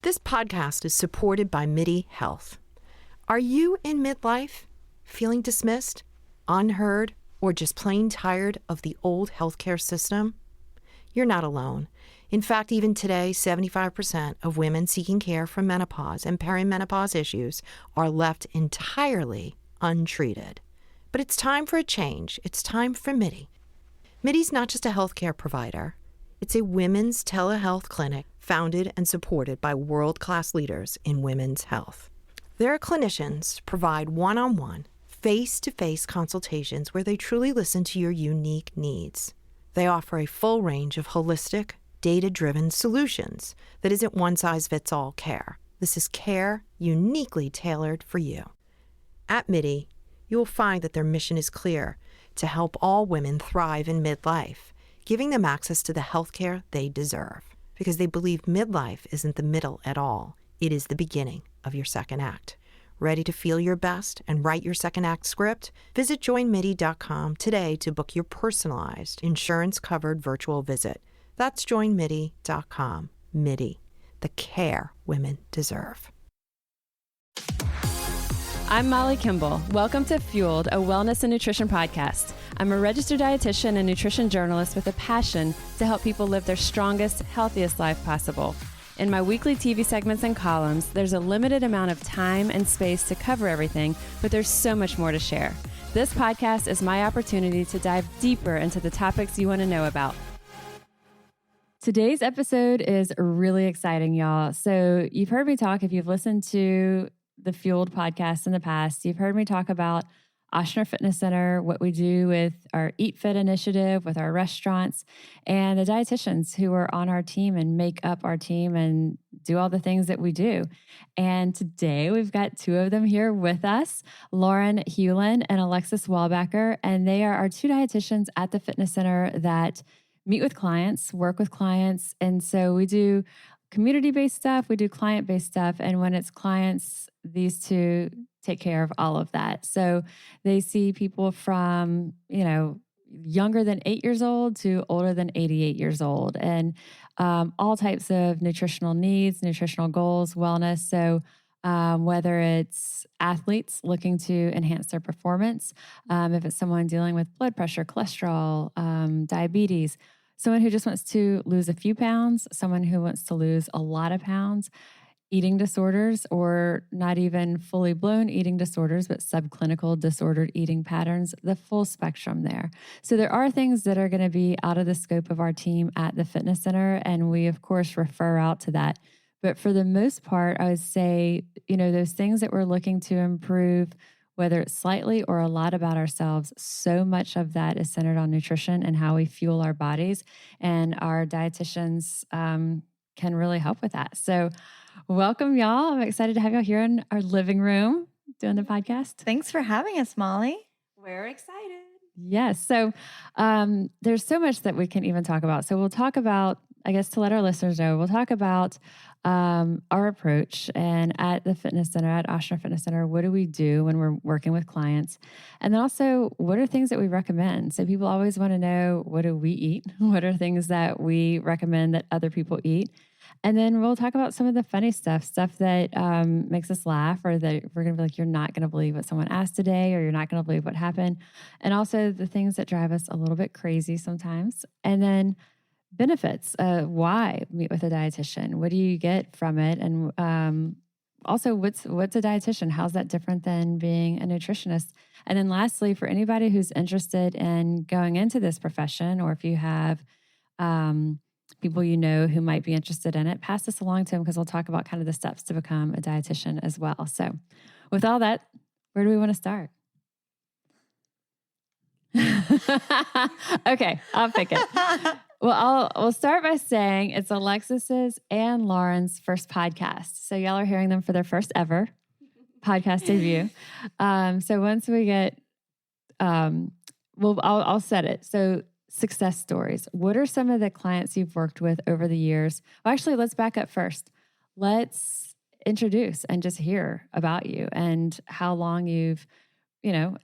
This podcast is supported by MIDI Health. Are you in midlife, feeling dismissed, unheard, or just plain tired of the old healthcare system? You're not alone. In fact, even today, 75% of women seeking care for menopause and perimenopause issues are left entirely untreated. But it's time for a change. It's time for MIDI. MIDI's not just a healthcare provider. It's a women's telehealth clinic founded and supported by world-class leaders in women's health. Their clinicians provide one-on-one, face-to-face consultations where they truly listen to your unique needs. They offer a full range of holistic, data-driven solutions that isn't one-size-fits-all care. This is care uniquely tailored for you. At MIDI, you will find that their mission is clear: to help all women thrive in midlife, giving them access to the healthcare they deserve. Because they believe midlife isn't the middle at all. It is the beginning of your second act. Ready to feel your best and write your second act script? Visit joinmidi.com today to book your personalized, insurance-covered virtual visit. That's joinmidi.com. MIDI, the care women deserve. I'm Molly Kimball. Welcome to Fueled, a wellness and nutrition podcast. I'm a registered dietitian and nutrition journalist with a passion to help people live their strongest, healthiest life possible. In my weekly TV segments and columns, there's a limited amount of time and space to cover everything, but there's so much more to share. This podcast is my opportunity to dive deeper into the topics you want to know about. Today's episode is really exciting, y'all. So you've heard me talk, if you've listened to the Fueled podcast in the past, you've heard me talk about Ochsner Fitness Center, what we do with our Eat Fit initiative, with our restaurants, and the dietitians who are on our team and make up our team and do all the things that we do. And today we've got two of them here with us, Lauren Hulin and Alexis Weilbaecher, and they are our two dietitians at the fitness center that meet with clients, work with clients. And so we do community-based stuff, we do client-based stuff. And when it's clients, these two take care of all of that. So they see people from, younger than 8 years old to older than 88 years old, and all types of nutritional needs, nutritional goals, wellness. So whether it's athletes looking to enhance their performance, if it's someone dealing with blood pressure, cholesterol, diabetes, someone who just wants to lose a few pounds, someone who wants to lose a lot of pounds, eating disorders, or not even fully blown eating disorders, but subclinical disordered eating patterns, the full spectrum there. So there are things that are going to be out of the scope of our team at the fitness center, and we, of course, refer out to that. But for the most part, I would say, those things that we're looking to improve, whether it's slightly or a lot about ourselves, so much of that is centered on nutrition and how we fuel our bodies. And our dietitians can really help with that. So welcome, y'all. I'm excited to have y'all here in our living room doing the podcast. Thanks for having us, Molly. We're excited. Yes. So there's so much that we can even talk about. So we'll talk about, I guess, to let our listeners know, we'll talk about our approach, and at the fitness center, at Ochsner Fitness Center, what do we do when we're working with clients? And then also, what are things that we recommend? So people always want to know, what do we eat? What are things that we recommend that other people eat? And then we'll talk about some of the funny stuff that makes us laugh, or that we're going to be like, you're not going to believe what someone asked today, or you're not going to believe what happened. And also the things that drive us a little bit crazy sometimes. And then benefits, why meet with a dietitian? What do you get from it? And also, what's a dietitian? How's that different than being a nutritionist? And then lastly, for anybody who's interested in going into this profession, or if you have people who might be interested in it, pass this along to them, because we'll talk about kind of the steps to become a dietitian as well. So with all that, where do we want to start? Okay, I'll pick it. Well, we'll start by saying it's Alexis's and Lauren's first podcast. So y'all are hearing them for their first ever podcast debut. So once we get, I'll set it. So success stories. What are some of the clients you've worked with over the years? Well, actually, let's back up first. Let's introduce and just hear about you and how long you've,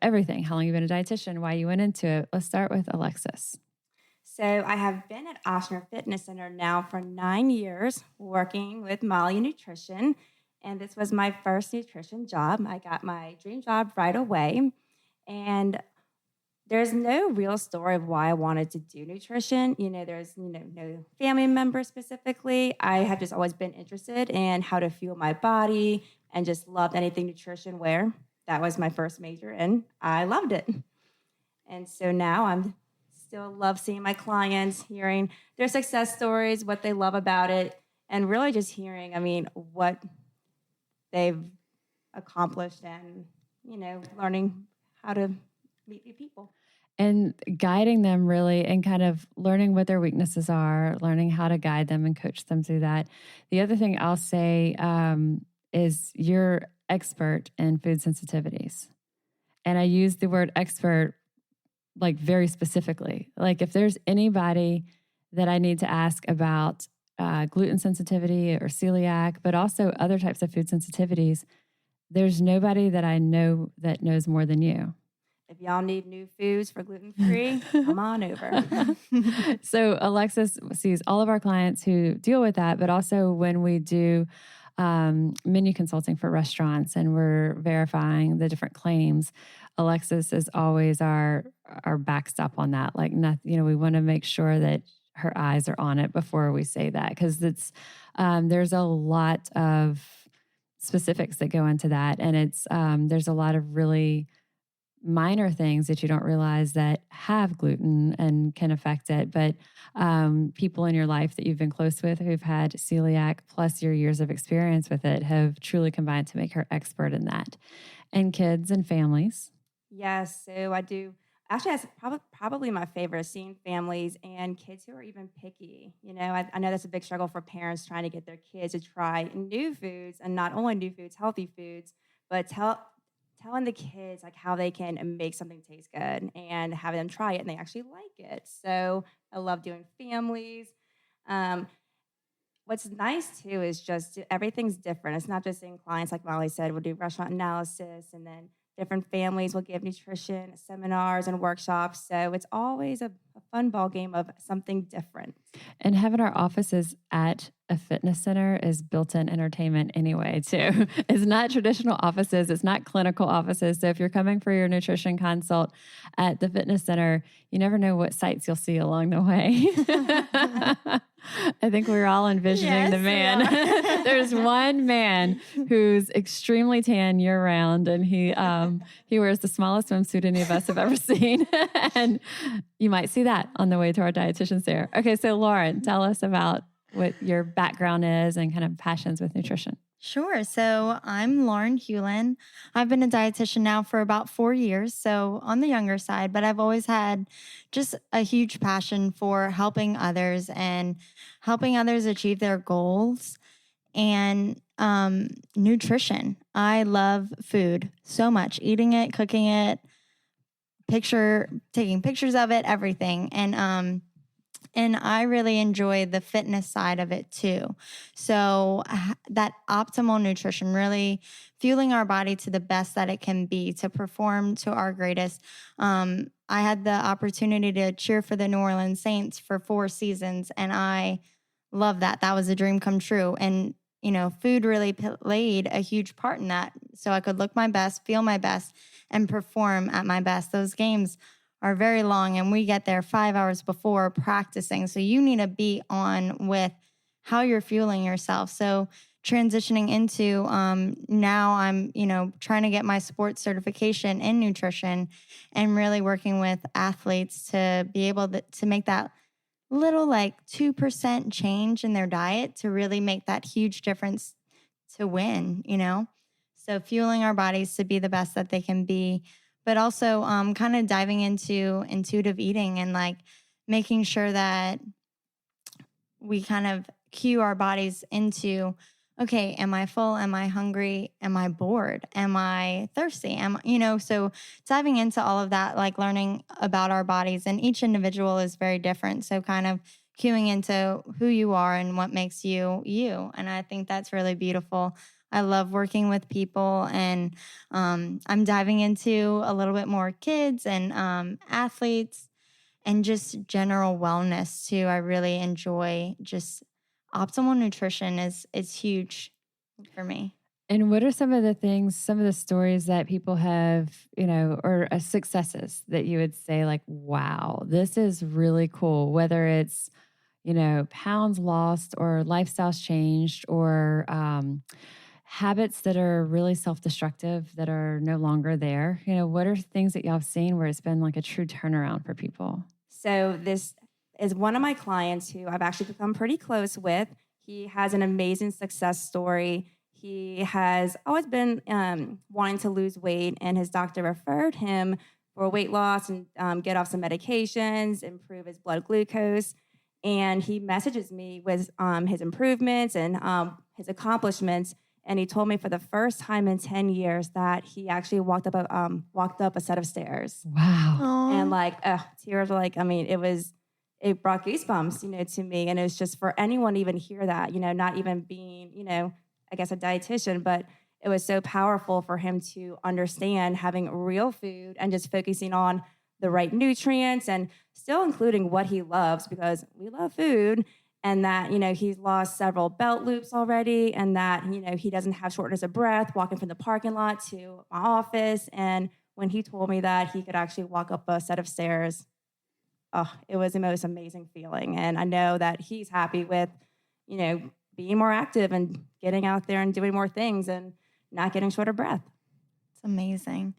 everything, how long you've been a dietitian, why you went into it. Let's start with Alexis. So I have been at Ochsner Fitness Center now for 9 years working with Molly Nutrition, and this was my first nutrition job. I got my dream job right away, and there's no real story of why I wanted to do nutrition. There's no family member specifically. I have just always been interested in how to fuel my body and just loved anything nutrition where that was my first major, and I loved it. And so now I'm still love seeing my clients, hearing their success stories, what they love about it, and really just hearing, what they've accomplished and, learning how to meet new people. And guiding them really and kind of learning what their weaknesses are, learning how to guide them and coach them through that. The other thing I'll say is you're expert in food sensitivities. And I use the word expert like very specifically. Like if there's anybody that I need to ask about gluten sensitivity or celiac, but also other types of food sensitivities, there's nobody that I know that knows more than you. If y'all need new foods for gluten-free, come on over. So Alexis sees all of our clients who deal with that, but also when we do menu consulting for restaurants and we're verifying the different claims, Alexis is always our backstop on that. Like, we want to make sure that her eyes are on it before we say that, because it's there's a lot of specifics that go into that, and it's there's a lot of really minor things that you don't realize that have gluten and can affect it. But people in your life that you've been close with who've had celiac, plus your years of experience with it, have truly combined to make her expert in that. And kids and families. Yes, so I do. Actually, that's probably my favorite, seeing families and kids who are even picky. I know that's a big struggle for parents trying to get their kids to try new foods, and not only new foods, healthy foods, but telling the kids like how they can make something taste good and have them try it and they actually like it. So I love doing families. What's nice too is just everything's different. It's not just in clients, like Molly said, we'll do restaurant analysis, and then different families will give nutrition seminars and workshops. So it's always a fun ball game of something different. And having our offices at a fitness center is built-in entertainment anyway, too. It's not traditional offices. It's not clinical offices. So if you're coming for your nutrition consult at the fitness center, you never know what sights you'll see along the way. I think we're all envisioning the man. There's one man who's extremely tan year round, and he wears the smallest swimsuit any of us have ever seen. And you might see that on the way to our dietitians there. Okay, so Lauren, tell us about what your background is and kind of passions with nutrition. Sure. So I'm Lauren Hulin. I've been a dietitian now for about 4 years, so on the younger side, but I've always had just a huge passion for helping others and helping others achieve their goals and nutrition. I love food so much, eating it, cooking it, taking pictures of it, everything. And I really enjoy the fitness side of it too. So that optimal nutrition, really fueling our body to the best that it can be to perform to our greatest. I had the opportunity to cheer for the New Orleans Saints for 4 seasons, and I love that. That was a dream come true. And, food really played a huge part in that. So I could look my best, feel my best, and perform at my best. Those games are very long, and we get there 5 hours before practicing. So you need to be on with how you're fueling yourself. So transitioning into now I'm, trying to get my sports certification in nutrition and really working with athletes to be able to make that little 2% change in their diet to really make that huge difference to win, So fueling our bodies to be the best that they can be, but also kind of diving into intuitive eating and making sure that we kind of cue our bodies into, okay, am I full? Am I hungry? Am I bored? Am I thirsty? So diving into all of that, learning about our bodies, and each individual is very different. So kind of cueing into who you are and what makes you you. And I think that's really beautiful. I love working with people, and I'm diving into a little bit more kids and athletes and just general wellness too. I really enjoy just optimal nutrition is huge for me. And what are some of the things, some of the stories that people have, or successes that you would say like, wow, this is really cool, whether it's, pounds lost or lifestyles changed or habits that are really self-destructive that are no longer there? What are things that y'all have seen where it's been like a true turnaround for people? So this is one of my clients who I've actually become pretty close with. He has an amazing success story. He has always been wanting to lose weight, and his doctor referred him for weight loss and get off some medications, improve his blood glucose. And he messages me with his improvements and his accomplishments. And he told me for the first time in 10 years that he actually walked up a set of stairs. Wow. Aww. And tears were it brought goosebumps, to me. And it was just for anyone to even hear that, not even being, I guess a dietitian, but it was so powerful for him to understand having real food and just focusing on the right nutrients and still including what he loves, because we love food. And that, he's lost several belt loops already, and that, he doesn't have shortness of breath walking from the parking lot to my office. And when he told me that he could actually walk up a set of stairs, it was the most amazing feeling. And I know that he's happy with, being more active and getting out there and doing more things and not getting short of breath. It's amazing.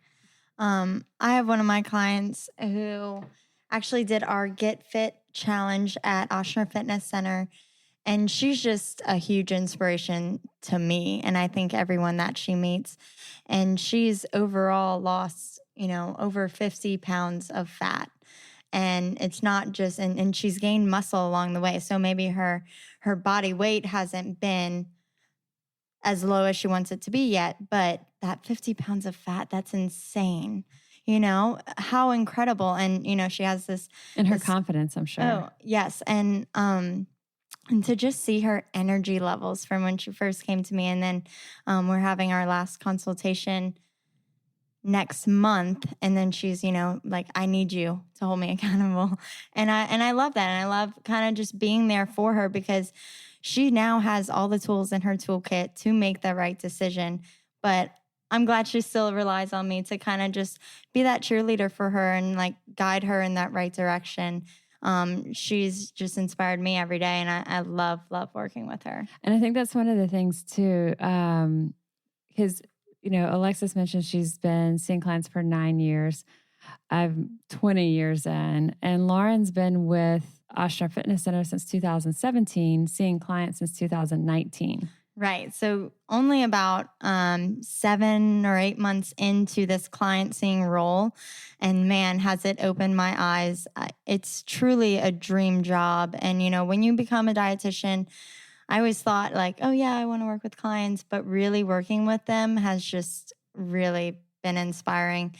I have one of my clients who actually did our Get Fit challenge at Ochsner Fitness Center. And she's just a huge inspiration to me, and I think everyone that she meets. And she's overall lost, over 50 pounds of fat. And it's not just, and she's gained muscle along the way. So maybe her body weight hasn't been as low as she wants it to be yet, but that 50 pounds of fat, that's insane. How incredible. And, she has this. And her confidence, I'm sure. Oh, yes. And to just see her energy levels from when she first came to me. And then we're having our last consultation next month. And then she's, I need you to hold me accountable. And I love that. And I love kind of just being there for her, because she now has all the tools in her toolkit to make the right decision. But I'm glad she still relies on me to kind of just be that cheerleader for her and guide her in that right direction. She's just inspired me every day, and I love working with her. And I think that's one of the things too, because, Alexis mentioned she's been seeing clients for 9 years. I'm 20 years in, and Lauren's been with Ochsner Fitness Center since 2017, seeing clients since 2019. Right. So only about 7 or 8 months into this client seeing role, and man, has it opened my eyes. It's truly a dream job. And, when you become a dietitian, I always thought oh yeah, I want to work with clients, but really working with them has just really been inspiring,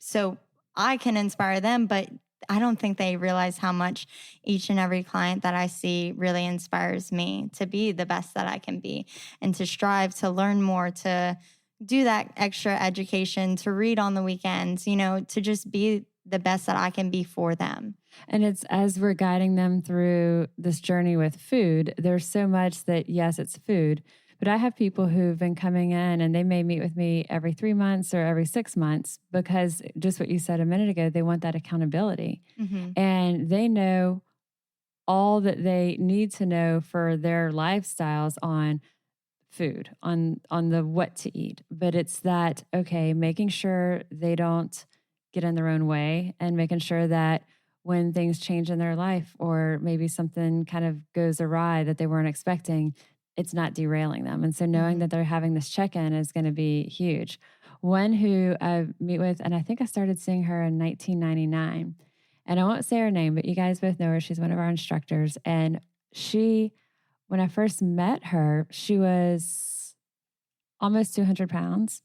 so I can inspire them, but I don't think they realize how much each and every client that I see really inspires me to be the best that I can be, and to strive to learn more, to do that extra education, to read on the weekends, to just be the best that I can be for them. And it's as we're guiding them through this journey with food, there's so much that, yes, it's food, but I have people who've been coming in and they may meet with me every 3 months or every 6 months, because just what you said a minute ago, they want that accountability. Mm-hmm. And they know all that they need to know for their lifestyles on food, on the what to eat. But it's that, okay, making sure they don't get in their own way, and making sure that when things change in their life, or maybe something kind of goes awry that they weren't expecting, it's not derailing them. And so knowing that they're having this check-in is going to be huge. One who I meet with, and I think I started seeing her in 1999, and I won't say her name, but you guys both know her. She's one of our instructors. And she, when I first met her, she was almost 200 pounds.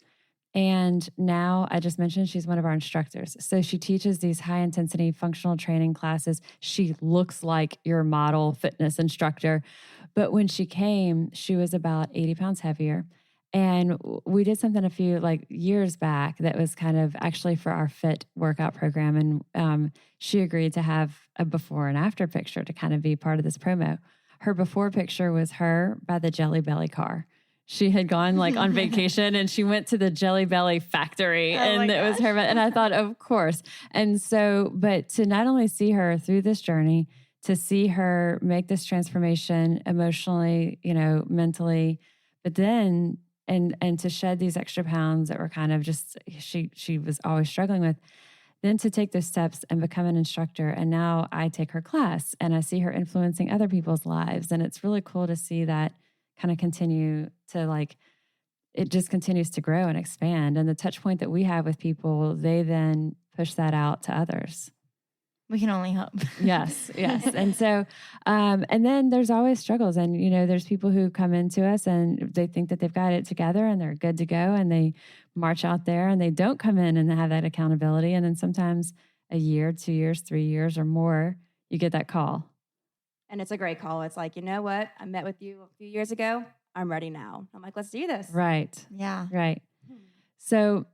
And now, I just mentioned, she's one of our instructors. So she teaches these high-intensity functional training classes. She looks like your model fitness instructor. But when she came, she was about 80 pounds heavier. And we did something a few years back that was kind of actually for our fit workout program. And she agreed to have a before and after picture to kind of be part of this promo. Her before picture was her by the Jelly Belly car. She had gone on vacation and she went to the Jelly Belly factory and it was her. And I thought, of course. And so, but to not only see her through this journey, to see her make this transformation emotionally, mentally, but then, and to shed these extra pounds that were kind of just, she was always struggling with, then to take those steps and become an instructor. And now I take her class and I see her influencing other people's lives. And it's really cool to see that kind of continue to it just continues to grow and expand. And the touch point that we have with people, they then push that out to others. We can only hope. Yes. And so, and then there's always struggles. And, there's people who come into us and they think that they've got it together and they're good to go. And they march out there and they don't come in and have that accountability. And then sometimes a year, 2 years, 3 years or more, you get that call. And it's a great call. It's like, you know what? I met with you a few years ago. I'm ready now. I'm like, let's do this. Right. Yeah. Right. So,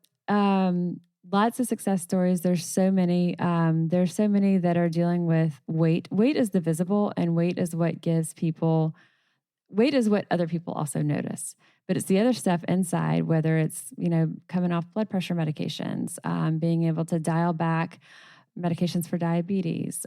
lots of success stories. There's so many. There's so many that are dealing with weight. Weight is the visible, and weight is what gives people. Weight is what other people also notice, but it's the other stuff inside. Whether it's coming off blood pressure medications, being able to dial back medications for diabetes,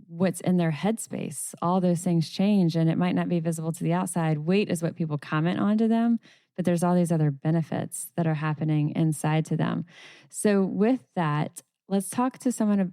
what's in their headspace. All those things change, and it might not be visible to the outside. Weight is what people comment onto them. But there's all these other benefits that are happening inside to them. So with that, let's talk to someone,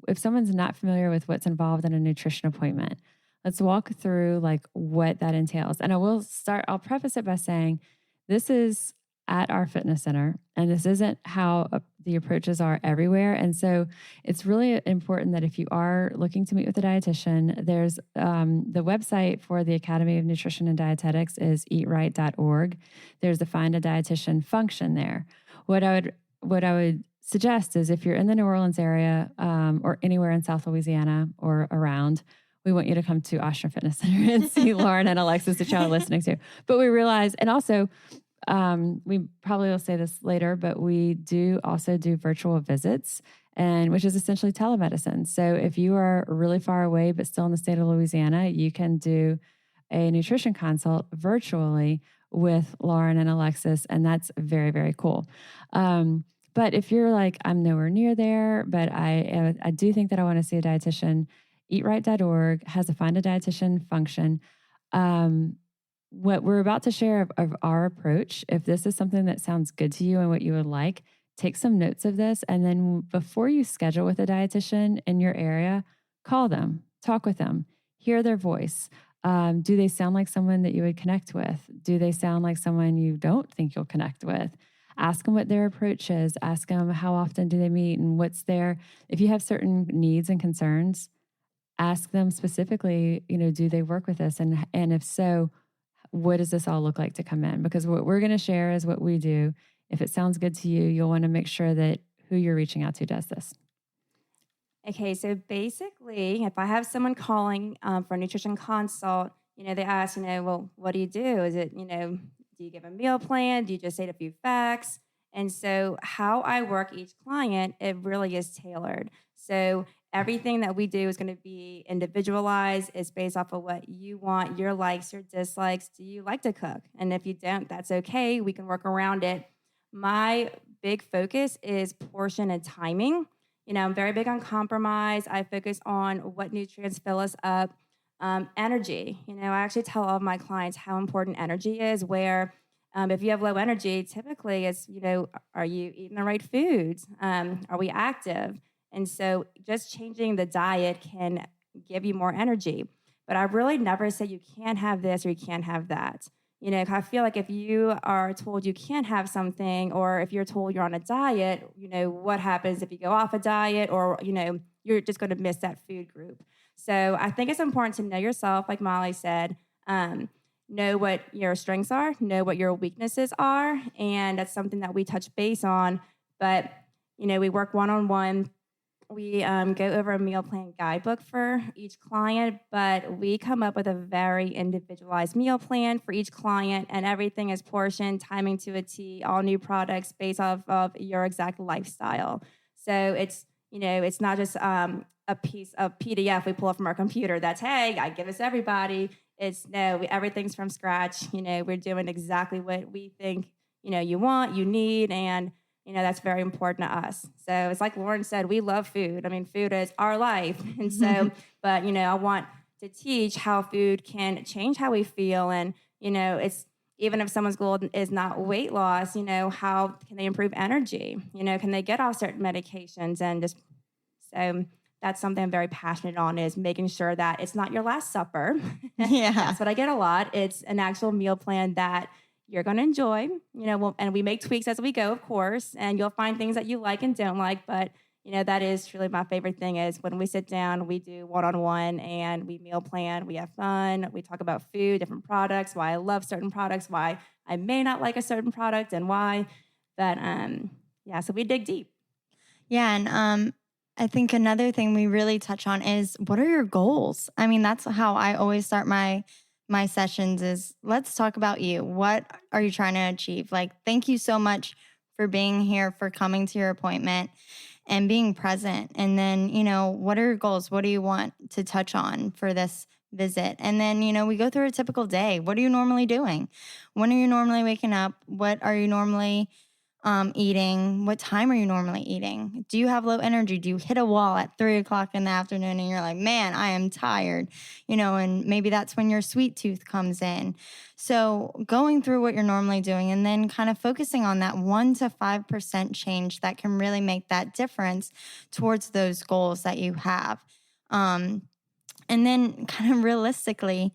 if someone's not familiar with what's involved in a nutrition appointment, let's walk through what that entails. And I'll preface it by saying this is at our fitness center, and this isn't how the approaches are everywhere. And so it's really important that if you are looking to meet with a dietitian, there's the website for the Academy of Nutrition and Dietetics is eatright.org. There's the Find a Dietitian function there. What I would suggest is if you're in the New Orleans area or anywhere in South Louisiana or around, we want you to come to Ochsner Fitness Center and see Lauren and Alexis that y'all are listening to. But we realize, and also, we probably will say this later, but we do also do virtual visits, and which is essentially telemedicine. So if you are really far away, but still in the state of Louisiana, you can do a nutrition consult virtually with Lauren and Alexis. And that's very, very cool. But if you're like, I'm nowhere near there, but I do think that I want to see a dietitian, eatright.org has a Find a Dietitian function. What we're about to share of our approach, if this is something that sounds good to you and what you would like, take some notes of this. And then before you schedule with a dietitian in your area, call them, talk with them, hear their voice. Do they sound like someone that you would connect with? Do they sound like someone you don't think you'll connect with? Ask them what their approach is. Ask them how often do they meet and if you have certain needs and concerns, ask them specifically, do they work with us? And if so, what does this all look like to come in? Because what we're going to share is what we do. If it sounds good to you, you'll want to make sure that who you're reaching out to does this. Okay, so basically, if I have someone calling for a nutrition consult, they ask, well, what do you do? Is it, do you give a meal plan? Do you just say a few facts? And so how I work each client, it really is tailored. So everything that we do is going to be individualized. It's based off of what you want, your likes, your dislikes. Do you like to cook? And if you don't, that's okay. We can work around it. My big focus is portion and timing. I'm very big on compromise. I focus on what nutrients fill us up. Energy. I actually tell all of my clients how important energy is, where if you have low energy, typically it's, are you eating the right foods? Are we active? And so just changing the diet can give you more energy. But I really never say you can't have this or you can't have that. I feel like if you are told you can't have something, or if you're told you're on a diet, what happens if you go off a diet, or, you're just going to miss that food group. So I think it's important to know yourself, like Molly said, know what your strengths are, know what your weaknesses are. And that's something that we touch base on. But, we work one-on-one we go over a meal plan guidebook for each client, but we come up with a very individualized meal plan for each client, and everything is portioned, timing to a T, all new products based off of your exact lifestyle. So it's not just a piece of PDF we pull up from our computer that's, hey, I give this to everybody. It's no, everything's from scratch. We're doing exactly what we think, you want, you need, and that's very important to us. So it's like Lauren said, we love food. I mean, food is our life. And so, but, I want to teach how food can change how we feel. And, it's even if someone's goal is not weight loss, how can they improve energy? Can they get off certain medications? And just so that's something I'm very passionate on, is making sure that it's not your last supper. Yeah. That's what I get a lot. It's an actual meal plan that you're going to enjoy, and we make tweaks as we go, of course, and you'll find things that you like and don't like. But, that is truly my favorite thing, is when we sit down, we do one-on-one and we meal plan, we have fun. We talk about food, different products, why I love certain products, why I may not like a certain product and why. But so we dig deep. Yeah. And I think another thing we really touch on is, what are your goals? I mean, that's how I always start my sessions, is let's talk about you. What are you trying to achieve? Like, thank you so much for being here, for coming to your appointment and being present. And then, what are your goals? What do you want to touch on for this visit? And then, we go through a typical day. What are you normally doing? When are you normally waking up? What are you normally eating? What time are you normally eating? Do you have low energy? Do you hit a wall at 3:00 in the afternoon and you're like, man, I am tired, and maybe that's when your sweet tooth comes in. So going through what you're normally doing, and then kind of focusing on that 1 to 5% change that can really make that difference towards those goals that you have. And then kind of realistically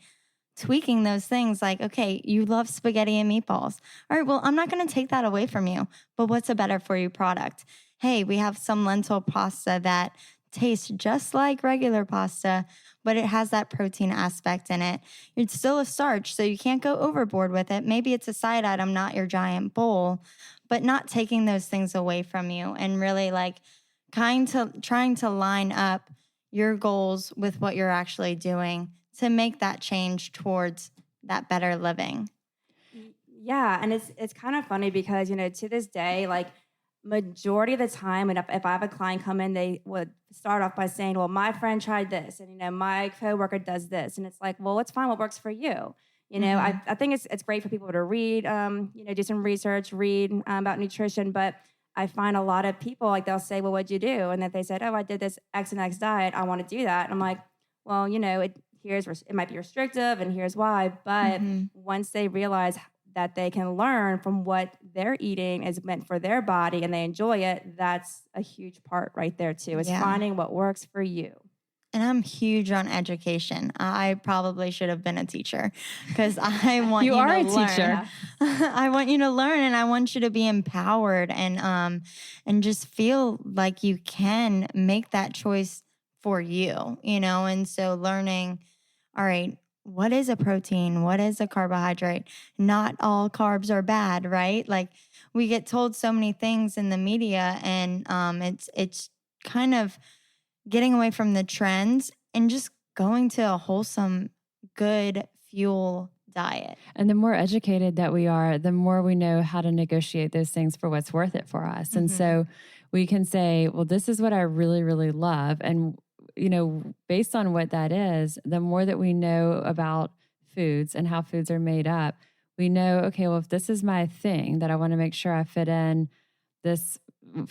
tweaking those things, like, okay, you love spaghetti and meatballs. All right, well, I'm not going to take that away from you, but what's a better for you product? Hey, we have some lentil pasta that tastes just like regular pasta, but it has that protein aspect in it. It's still a starch, so you can't go overboard with it. Maybe it's a side item, not your giant bowl, but not taking those things away from you, and really like trying to line up your goals with what you're actually doing to make that change towards that better living. Yeah, and it's kind of funny because, to this day, like, majority of the time, and if I have a client come in, they would start off by saying, well, my friend tried this, and, my coworker does this. And it's like, well, let's find what works for you. I think it's great for people to read, do some research, read about nutrition. But I find a lot of people, like, they'll say, well, what'd you do? And if they said, oh, I did this X and X diet, I want to do that. And I'm like, well, it might be restrictive, and here's why. But once they realize that they can learn from what they're eating is meant for their body and they enjoy it, that's a huge part right there too, is finding what works for you. And I'm huge on education. I probably should have been a teacher, because I want you to learn. You are a teacher. I want you to learn, and I want you to be empowered and just feel like you can make that choice for you, And so learning, all right, what is a protein? What is a carbohydrate? Not all carbs are bad, right? Like, we get told so many things in the media, and it's kind of getting away from the trends and just going to a wholesome, good fuel diet. And the more educated that we are, the more we know how to negotiate those things for what's worth it for us. And so we can say, well, this is what I really, really love. And based on what that is, the more that we know about foods and how foods are made up, we know, okay, well, if this is my thing that I want to make sure I fit in this,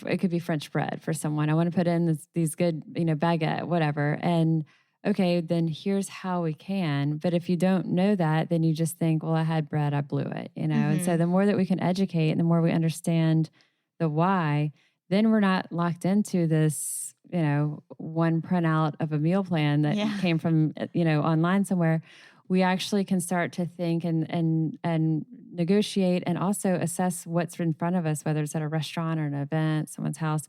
it could be French bread for someone. I want to put in these good, baguette, whatever. And okay, then here's how we can. But if you don't know that, then you just think, well, I had bread, I blew it, And so the more that we can educate and the more we understand the why, then we're not locked into this, one printout of a meal plan that came from, online somewhere. We actually can start to think and negotiate and also assess what's in front of us, whether it's at a restaurant or an event, someone's house.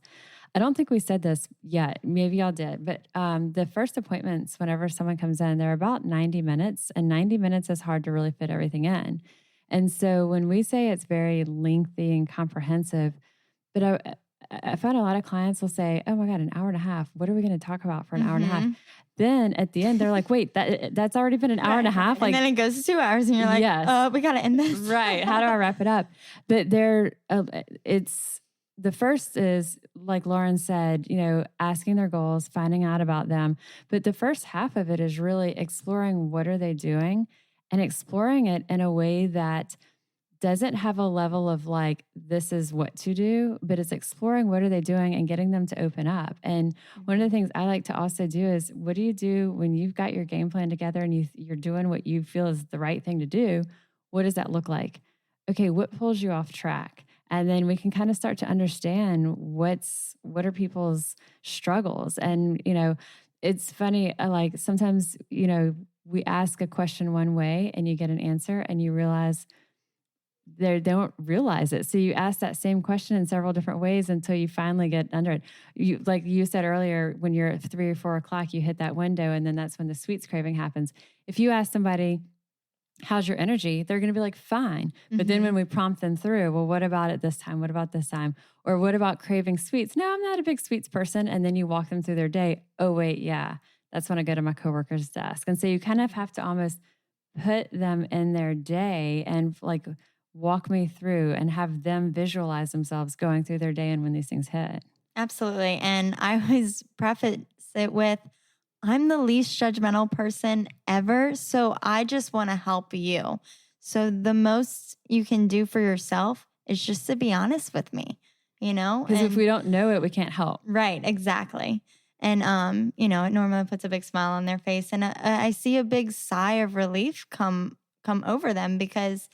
I don't think we said this yet. Maybe y'all did. But the first appointments, whenever someone comes in, they're about 90 minutes. And 90 minutes is hard to really fit everything in. And so when we say it's very lengthy and comprehensive, but I find a lot of clients will say, oh my God, an hour and a half. What are we going to talk about for an hour and a half? Then at the end, they're like, wait, that's already been an hour and a half. Like, and then it goes to 2 hours and you're like, yes. We got to end this. Right. How do I wrap it up? But it's the first is, like Lauren said, asking their goals, finding out about them. But the first half of it is really exploring what are they doing and exploring it in a way that doesn't have a level of like, this is what to do, but it's exploring what are they doing and getting them to open up. And one of the things I like to also do is, what do you do when you've got your game plan together and you're doing what you feel is the right thing to do? What does that look like? Okay, what pulls you off track? And then we can kind of start to understand what are people's struggles. And, it's funny, like sometimes, we ask a question one way and you get an answer and you realize they don't realize it. So you ask that same question in several different ways until you finally get under it. You, like you said earlier, when you're at 3 or 4 o'clock, you hit that window and then that's when the sweets craving happens. If you ask somebody, how's your energy? They're going to be like, fine. But then when we prompt them through, well, what about it this time? What about this time? Or what about craving sweets? No, I'm not a big sweets person. And then you walk them through their day. Oh, wait, yeah, that's when I go to my coworker's desk. And so you kind of have to almost put them in their day and like walk me through and have them visualize themselves going through their day and when these things hit. Absolutely. And I always preface it with, I'm the least judgmental person ever. So I just want to help you. So the most you can do for yourself is just to be honest with me, Because if we don't know it, we can't help. Right. Exactly. And, it normally puts a big smile on their face. And I see a big sigh of relief come over them because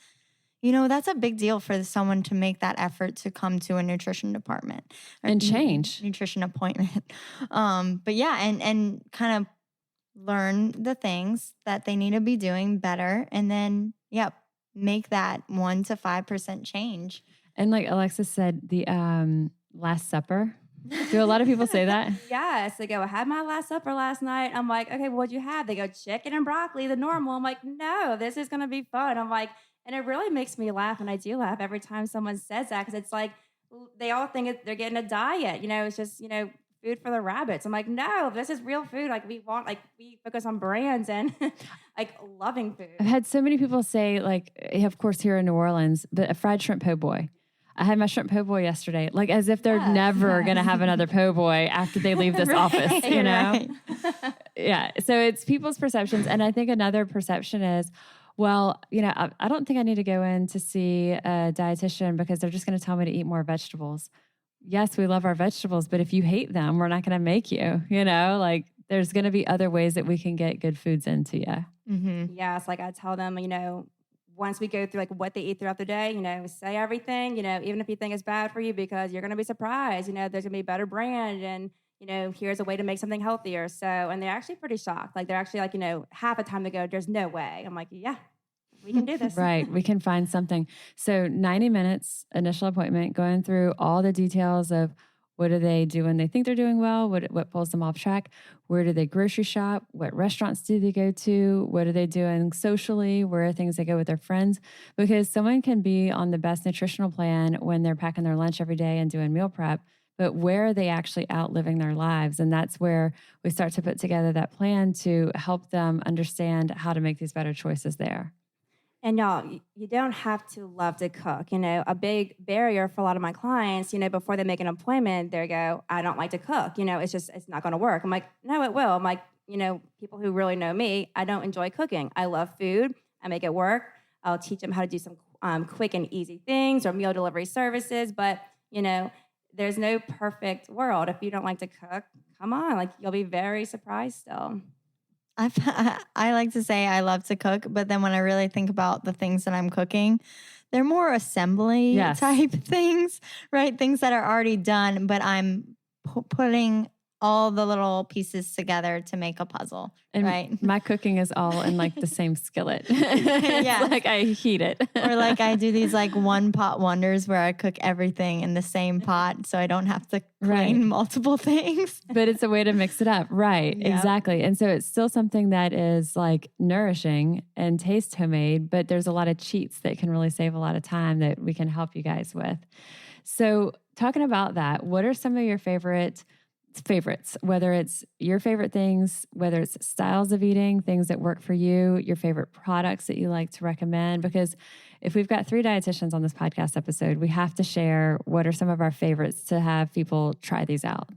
that's a big deal for someone to make that effort to come to a nutrition department and change nutrition appointment. But yeah, and kind of learn the things that they need to be doing better. And then, make that 1 to 5% change. And like Alexis said, the Last Supper. Do a lot of people say that? Yes. They go, I had my Last Supper last night. I'm like, okay, what'd you have? They go, chicken and broccoli, the normal. I'm like, no, this is going to be fun. I'm like, and it really makes me laugh, and I do laugh every time someone says that because it's like they all think they're getting a diet. It's just, food for the rabbits. I'm like, no, this is real food. Like we focus on brands and like loving food. I've had so many people say, like, of course, here in New Orleans, but a fried shrimp po' boy. I had my shrimp po' boy yesterday, like as if they're never going to have another po' boy after they leave this office, Right. Yeah. So it's people's perceptions. And I think another perception is, well, I don't think I need to go in to see a dietitian because they're just going to tell me to eat more vegetables. Yes, we love our vegetables, but if you hate them, we're not going to make you, like there's going to be other ways that we can get good foods into you. Mm-hmm. Yeah. It's like I tell them, once we go through like what they eat throughout the day, say everything, even if you think it's bad for you, because you're going to be surprised, there's going to be a better brand and, here's a way to make something healthier. So, and they're actually pretty shocked. Like they're actually like, half the time they go, there's no way. I'm like, yeah, we can do this. Right. We can find something. So 90 minutes, initial appointment, going through all the details of what do they do when they think they're doing well? What pulls them off track? Where do they grocery shop? What restaurants do they go to? What are they doing socially? Where are things they go with their friends? Because someone can be on the best nutritional plan when they're packing their lunch every day and doing meal prep, but where are they actually out living their lives? And that's where we start to put together that plan to help them understand how to make these better choices there. And y'all, you don't have to love to cook. A big barrier for a lot of my clients, before they make an appointment, they go, I don't like to cook. It's not going to work. I'm like, no, it will. I'm like, people who really know me, I don't enjoy cooking. I love food. I make it work. I'll teach them how to do some quick and easy things or meal delivery services. But, there's no perfect world. If you don't like to cook, come on. Like you'll be very surprised still. I like to say I love to cook, but then when I really think about the things that I'm cooking, they're more assembly type things, right? Things that are already done, but I'm putting all the little pieces together to make a puzzle, and right? My cooking is all in like the same skillet. It's like I heat it. Or like I do these like one pot wonders where I cook everything in the same pot so I don't have to clean multiple things. But it's a way to mix it up. Right. Yep. Exactly. And so it's still something that is like nourishing and tastes homemade, but there's a lot of cheats that can really save a lot of time that we can help you guys with. So talking about that, what are some of your favorites, whether it's your favorite things, whether it's styles of eating, things that work for you, your favorite products that you like to recommend? Because if we've got 3 dietitians on this podcast episode, we have to share what are some of our favorites to have people try these out.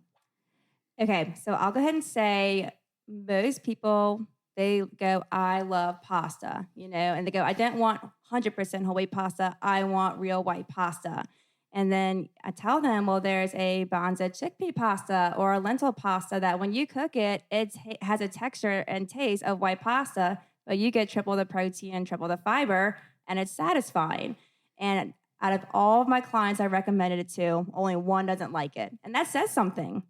Okay, so I'll go ahead and say most people, they go, I love pasta, and they go, I don't want 100% whole wheat pasta. I want real white pasta. And then I tell them, well, there's a Banza chickpea pasta or a lentil pasta that when you cook it, it has a texture and taste of white pasta, but you get triple the protein, triple the fiber, and it's satisfying. And out of all of my clients I recommended it to, only one doesn't like it. And that says something,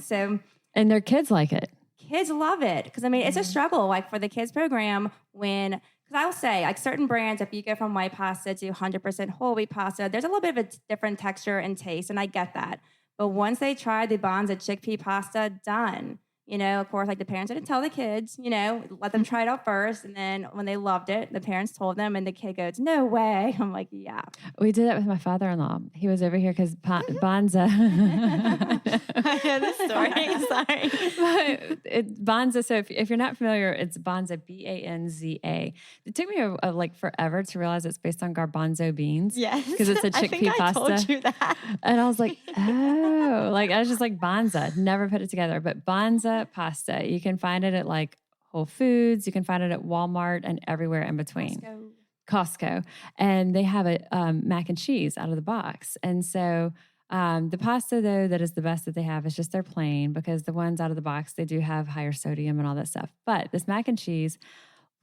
So, and their kids like it. Kids love it. Because, it's a struggle, like for the kids program because I will say, like certain brands, if you go from white pasta to 100% whole wheat pasta, there's a little bit of a different texture and taste, and I get that. But once they try the Banza chickpea pasta, done. Of course, like the parents didn't tell the kids, let them try it out first. And then when they loved it, the parents told them and the kid goes, no way. I'm like, yeah. We did that with my father-in-law. He was over here because Banza. I know this story. Sorry. Banza. So if you're not familiar, it's Banza, Banza. It took me forever to realize it's based on garbanzo beans. Yes. Because it's a chickpea pasta. I told you that. And I was like, oh, I was just like Banza. Never put it together. But Banza pasta, you can find it at like Whole Foods. You can find it at Walmart and everywhere in between. Costco. And they have a mac and cheese out of the box. And so the pasta, though, that is the best that they have is just their plain, because the ones out of the box, they do have higher sodium and all that stuff. But this mac and cheese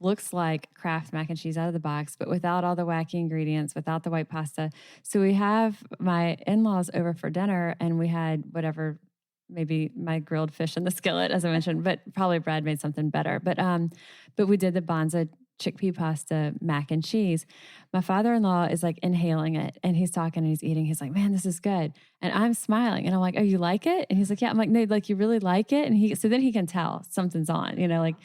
looks like Kraft mac and cheese out of the box, but without all the wacky ingredients, without the white pasta. So we have my in-laws over for dinner, and we had whatever, maybe my grilled fish in the skillet, as I mentioned, but probably Brad made something better. But we did the Banza chickpea pasta mac and cheese. My father-in-law is like inhaling it, and he's talking and he's eating. He's like, man, this is good. And I'm smiling, and I'm like, oh, you like it? And he's like, yeah. I'm like, no, like you really like it? And so then he can tell something's on, and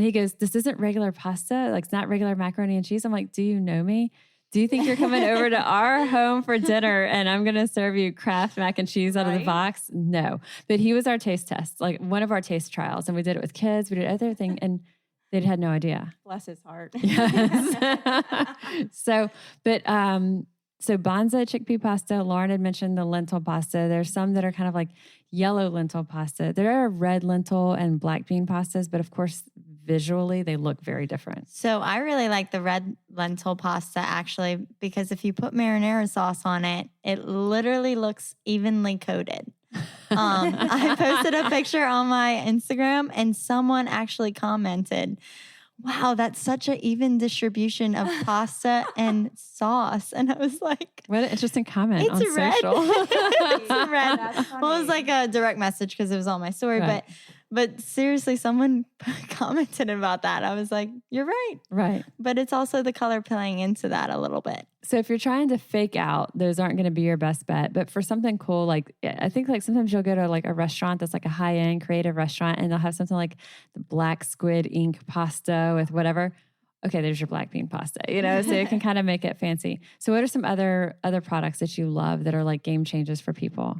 he goes, this isn't regular pasta. Like it's not regular macaroni and cheese. I'm like, do you know me? Do you think you're coming over to our home for dinner and I'm going to serve you Kraft mac and cheese out of the box? No. But he was our taste test, like one of our taste trials. And we did it with kids. We did other things, and they had no idea. Bless his heart. Yes. So Banza chickpea pasta, Lauren had mentioned the lentil pasta. There's some that are kind of like yellow lentil pasta. There are red lentil and black bean pastas, but of course, visually, they look very different. So I really like the red lentil pasta, actually, because if you put marinara sauce on it, it literally looks evenly coated. I posted a picture on my Instagram, and someone actually commented, wow, that's such an even distribution of pasta and sauce. And I was like, what an interesting comment on red. social. It's red. Well, it was like a direct message because it was on my story, right. But seriously, someone commented about that. I was like, you're right. Right. But it's also the color playing into that a little bit. So if you're trying to fake out, those aren't going to be your best bet. But for something cool, like I think like sometimes you'll go to like a restaurant that's like a high-end creative restaurant, and they'll have something like the black squid ink pasta with whatever. Okay, there's your black bean pasta, so you can kind of make it fancy. So what are some other products that you love that are like game changers for people?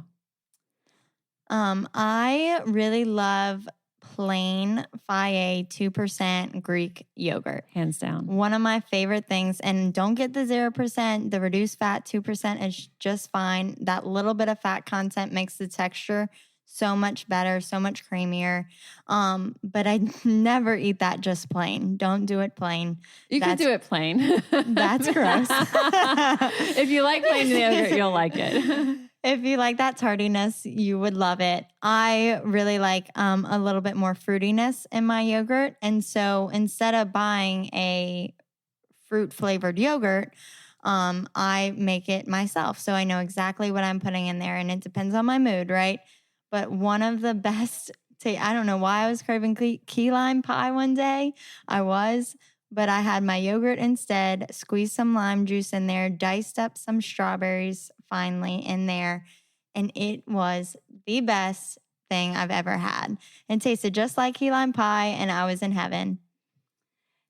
I really love plain Fage 2% Greek yogurt. Hands down. One of my favorite things. And don't get the 0%. The reduced fat 2% is just fine. That little bit of fat content makes the texture so much better, so much creamier. But I never eat that just plain. Don't do it plain. You can do it plain. That's gross. If you like plain yogurt, you'll like it. If you like that tardiness, you would love it. I really like a little bit more fruitiness in my yogurt. And so instead of buying a fruit-flavored yogurt, I make it myself. So I know exactly what I'm putting in there, and it depends on my mood, right? But one of the best, I don't know why I was craving key lime pie one day. But I had my yogurt instead, squeezed some lime juice in there, diced up some strawberries finely in there, and it was the best thing I've ever had. It tasted just like key lime pie, and I was in heaven.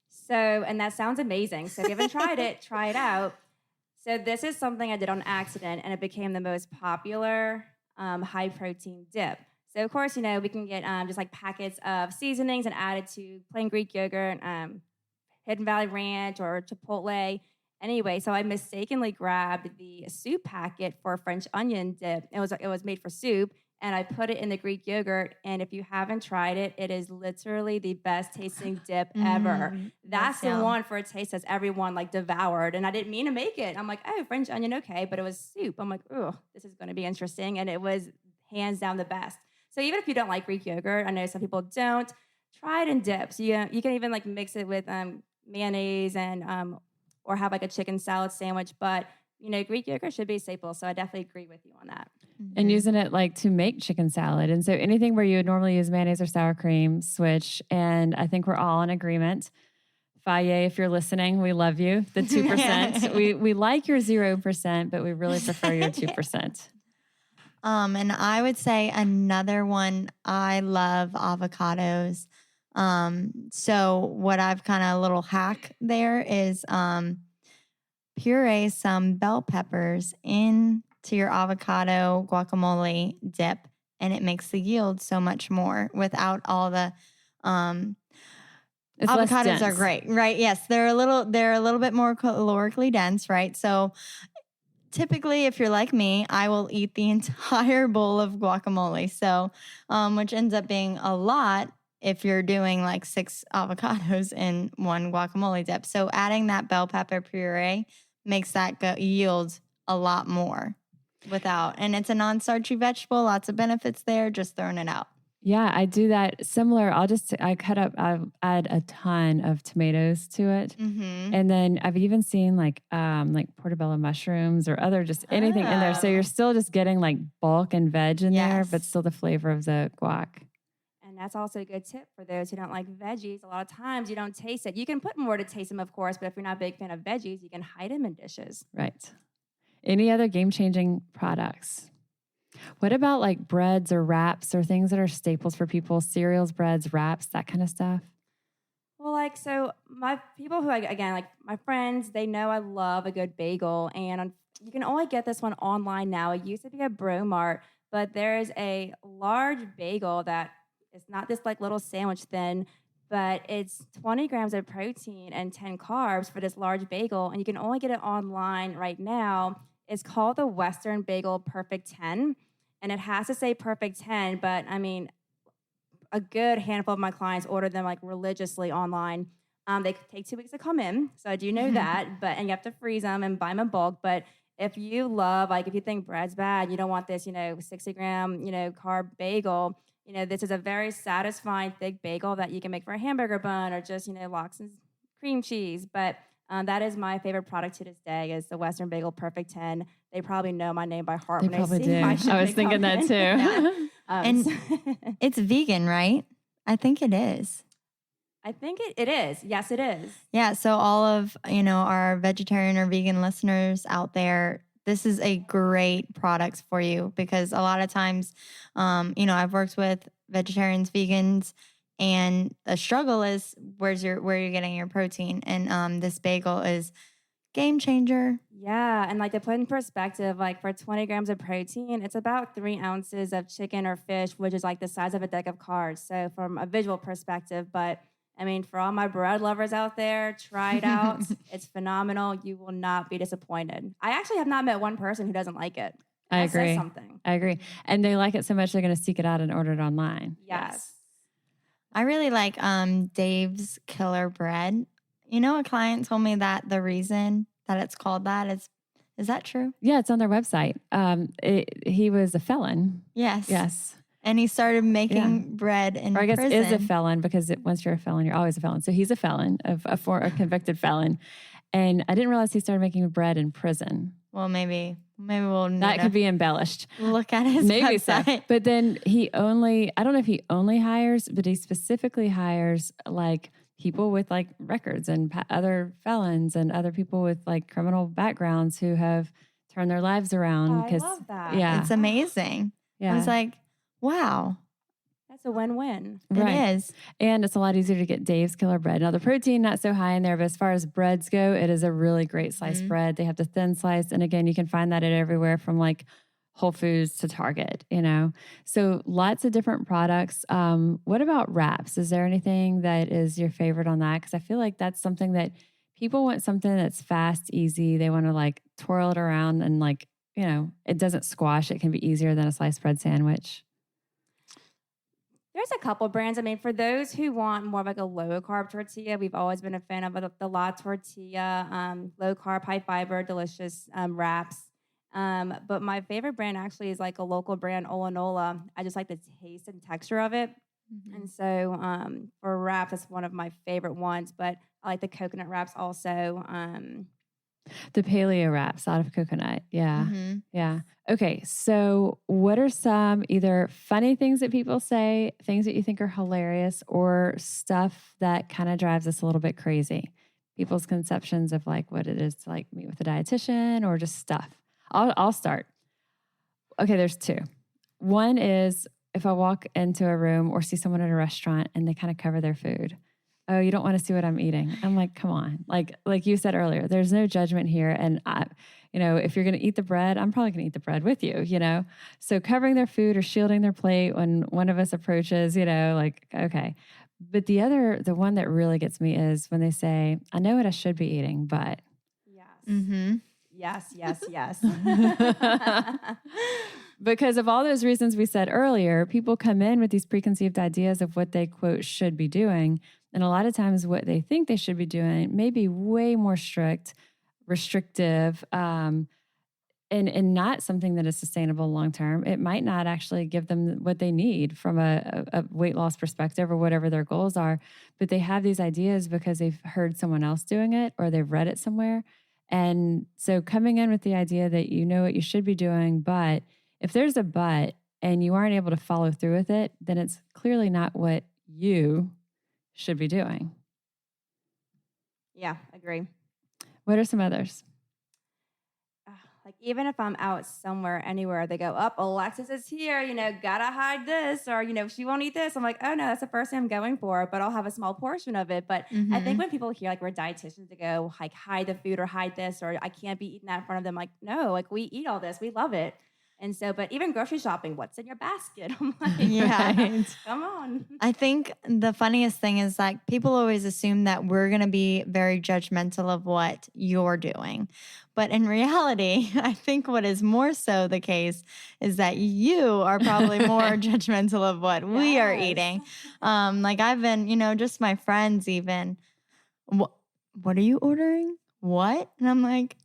So, and that sounds amazing. So if you haven't tried it, try it out. So this is something I did on accident, and it became the most popular high protein dip. So of course, we can get just like packets of seasonings and add it to plain Greek yogurt, Hidden Valley Ranch, or Chipotle. Anyway, so I mistakenly grabbed the soup packet for French onion dip. It was made for soup, and I put it in the Greek yogurt. And if you haven't tried it, it is literally the best tasting dip ever. That's the one for a taste that's everyone like devoured. And I didn't mean to make it. I'm like, oh, French onion, okay, but it was soup. I'm like, oh, this is going to be interesting, and it was hands down the best. So even if you don't like Greek yogurt, I know some people don't, try it in dips. You can even like mix it with mayonnaise and or have like a chicken salad sandwich. But Greek yogurt should be a staple. So I definitely agree with you on that. And using it like to make chicken salad. And so anything where you would normally use mayonnaise or sour cream, switch. And I think we're all in agreement. Faye, if you're listening, we love you. The 2%. we like your 0%, but we really prefer your 2%. And I would say another one, I love avocados. So what I've kind of a little hack there is puree some bell peppers into your avocado guacamole dip, and it makes the yield so much more without all the avocados are great, right? Yes, they're a little bit more calorically dense, right? So typically, if you're like me, I will eat the entire bowl of guacamole. So, which ends up being a lot if you're doing like 6 avocados in one guacamole dip. So adding that bell pepper puree makes that yield a lot more and it's a non-starchy vegetable, lots of benefits there, just throwing it out. Yeah, I do that similar. I add a ton of tomatoes to it. Mm-hmm. And then I've even seen like portobello mushrooms or other, just anything in there. So you're still just getting like bulk and veg in there, but still the flavor of the guac. And that's also a good tip for those who don't like veggies. A lot of times you don't taste it. You can put more to taste them, of course, but if you're not a big fan of veggies, you can hide them in dishes. Right. Any other game-changing products? What about like breads or wraps or things that are staples for people? Cereals, breads, wraps, that kind of stuff? Well, so my people who, again, my friends, they know I love a good bagel. And you can only get this one online now. It used to be at Bromart, but there's a large bagel that is not this like little sandwich thin, but it's 20 grams of protein and 10 carbs for this large bagel. And you can only get it online right now. It's called the Western Bagel Perfect 10. And it has to say Perfect 10, but I mean, a good handful of my clients order them like religiously online. They take 2 weeks to come in, so I do know that. And you have to freeze them and buy them in bulk. But if you love, if you think bread's bad, you don't want this, 60-gram, carb bagel. This is a very satisfying thick bagel that you can make for a hamburger bun or just, lox and cream cheese. But that is my favorite product to this day is the Western Bagel Perfect 10. They probably know my name by heart when they see my shipment. I was thinking that too. Yeah. And it's vegan, right? I think it is. I think it is. Yes, it is. Yeah. So all of, our vegetarian or vegan listeners out there, this is a great product for you because a lot of times, I've worked with vegetarians, vegans, and the struggle is where you're getting your protein. And this bagel is game changer. Yeah. And to put in perspective, for 20 grams of protein, it's about 3 ounces of chicken or fish, which is the size of a deck of cards. So from a visual perspective, but I mean, for all my bread lovers out there, try it out. It's phenomenal. You will not be disappointed. I actually have not met one person who doesn't like it. I agree. Says something. I agree. And they like it so much, they're going to seek it out and order it online. Yes. I really like Dave's Killer Bread. A client told me that the reason that it's called that is that true? Yeah, it's on their website. He was a felon. Yes. And he started making bread in prison. Or I guess is a felon because once you're a felon, you're always a felon. So he's a felon, a convicted felon. And I didn't realize he started making bread in prison. Well, maybe we'll need that could be embellished. Look at his maybe website. So. But then I don't know if he only hires, but he specifically hires people with records and other felons and other people with criminal backgrounds who have turned their lives around. I love that. Yeah. It's amazing. Yeah. I was like, wow. That's a win-win. Right. It is. And it's a lot easier to get Dave's Killer Bread. Now, the protein, not so high in there, but as far as breads go, it is a really great sliced bread. They have the thin slice. And again, you can find that at everywhere from like Whole Foods to Target, you know? So lots of different products. What about wraps? Is there anything that is your favorite on that? Because I feel like that's something that people want something that's fast, easy. They want to like twirl it around and like, you know, it doesn't squash. It can be easier than a sliced bread sandwich. There's a couple brands. I mean, for those who want more of like a low carb tortilla, we've always been a fan of the La Tortilla, low carb, high fiber, delicious wraps. But my favorite brand actually is like a local brand, Olanola. I just like the taste and texture of it. And so for wraps, that's one of my favorite ones. But I like the coconut wraps also. The paleo wraps out of coconut. Yeah. Yeah. Okay. So what are some either funny things that people say, things that you think are hilarious, or stuff that kind of drives us a little bit crazy? People's conceptions of like what it is to like meet with a dietitian or just stuff. I'll start. Okay. There's two. One is if I walk into a room or see someone at a restaurant and they kind of cover their food. Oh, you don't want to see what I'm eating. I'm like, come on. Like you said earlier, there's no judgment here. And you know, if you're going to eat the bread, I'm probably going to eat the bread with you, you know? So covering their food or shielding their plate when one of us approaches, you know, like, okay. But the one that really gets me is when they say, I know what I should be eating, but. Yes. Yes. Because of all those reasons we said earlier, people come in with these preconceived ideas of what they, quote, should be doing. And a lot of times what they think they should be doing may be way more strict, restrictive, and not something that is sustainable long-term. It might not actually give them what they need from a weight loss perspective or whatever their goals are, but they have these ideas because they've heard someone else doing it or they've read it somewhere. And so coming in with the idea that you know what you should be doing, but if there's a but and you aren't able to follow through with it, then it's clearly not what you should be doing. Yeah, agree. What are some others? Like even if I'm out somewhere, anywhere, they go, up, Alexis is here, you know, gotta hide this, or, you know, she won't eat this. I'm like, oh no, that's the first thing I'm going for, but I'll have a small portion of it. But I think when people hear like we're dietitians to go like hide the food or hide this, or I can't be eating that in front of them, like, no, like we eat all this, we love it. And so, but even grocery shopping, what's in your basket? I'm like, Yeah. Come on. I think the funniest thing is like people always assume that we're going to be very judgmental of what you're doing. But in reality, I think what is more so the case is that you are probably more judgmental of what we are eating. Like I've been, you know, just my friends even, what are you ordering? What? And I'm like,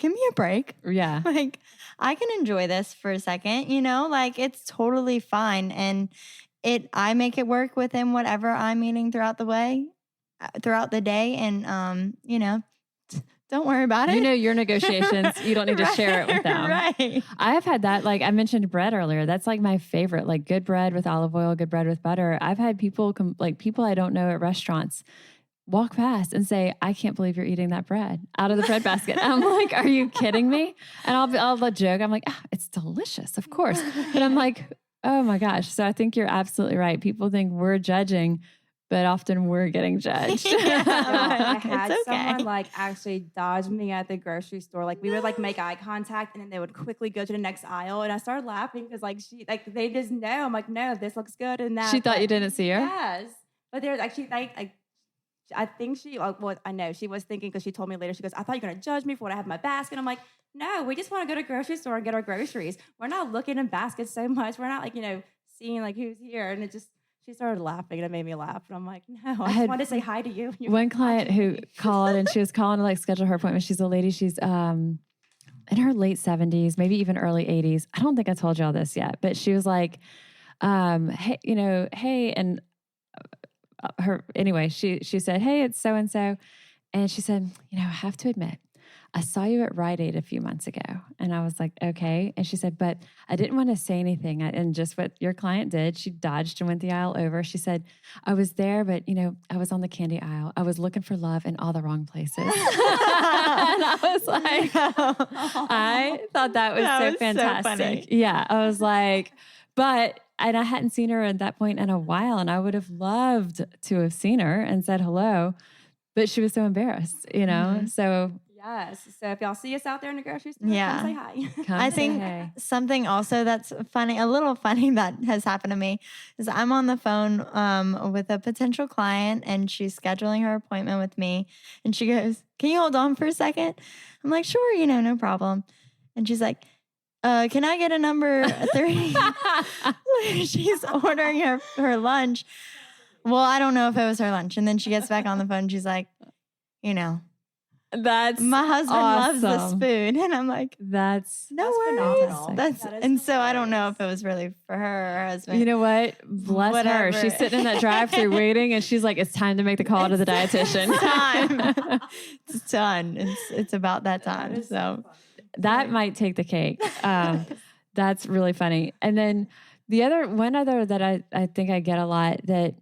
give me a break. Yeah. Like I can enjoy this for a second, you know, like it's totally fine. And I make it work within whatever I'm eating throughout the day. And, you know, don't worry about it. You know your negotiations. You don't need to share it with them. Right. I have had that. Like I mentioned bread earlier. That's like my favorite, like good bread with olive oil, good bread with butter. I've had people people I don't know at restaurants walk past and say, I can't believe you're eating that bread out of the bread basket. I'm like, are you kidding me? And I'll joke. I'm like, it's delicious, of course. But I'm like, oh my gosh. So I think you're absolutely right. People think we're judging, but often we're getting judged. I had It's okay. someone like actually dodge me at the grocery store. Like we would like make eye contact and then they would quickly go to the next aisle. And I started laughing because they just know. I'm like, no, this looks good. And that. She thought you didn't see her? Yes. But there's actually I think I know she was thinking because she told me later, she goes, I thought you were going to judge me for what I have in my basket. I'm like, no, we just want to go to the grocery store and get our groceries. We're not looking in baskets so much. We're not like, you know, seeing like who's here. And she started laughing and it made me laugh. And I'm like, no, I just wanted to say hi to you. One client who called and she was calling to like schedule her appointment. She's a lady. She's in her late 70s, maybe even early 80s. I don't think I told y'all this yet, but she was like, hey, you know, hey, and she said, hey, it's so-and-so. And she said, you know, I have to admit, I saw you at Rite Aid a few months ago. And I was like, okay. And she said, but I didn't want to say anything. And just what your client did, she dodged and went the aisle over. She said, I was there, but you know, I was on the candy aisle. I was looking for love in all the wrong places. And I was like, I thought that was so fantastic. So funny. Yeah. I was like, but and I hadn't seen her at that point in a while, and I would have loved to have seen her and said hello, but she was so embarrassed, So Yes. So if y'all see us out there in the grocery store, Yeah. come say hi. come I say think hey. something also that's funny, a little funny that has happened to me is I'm on the phone with a potential client and she's scheduling her appointment with me. And she goes, "Can you hold on for a second?" I'm like, "Sure, no problem." And she's like, "Can I get a number 30?" She's ordering her lunch. Well, I don't know if it was her lunch. And then she gets back on the phone and she's like, That's "My husband loves this awesome. food." And I'm like, That's "No worries." phenomenal. That is is so I don't know hilarious. if it was really for her or her husband. You know what? Bless Whatever. her. She's sitting in that drive-through waiting, and she's like, "It's time to make the call to the dietitian." It's time. It's done. It's about that time. is So That might take the cake. That's really funny. And then one other that I think I get a lot, that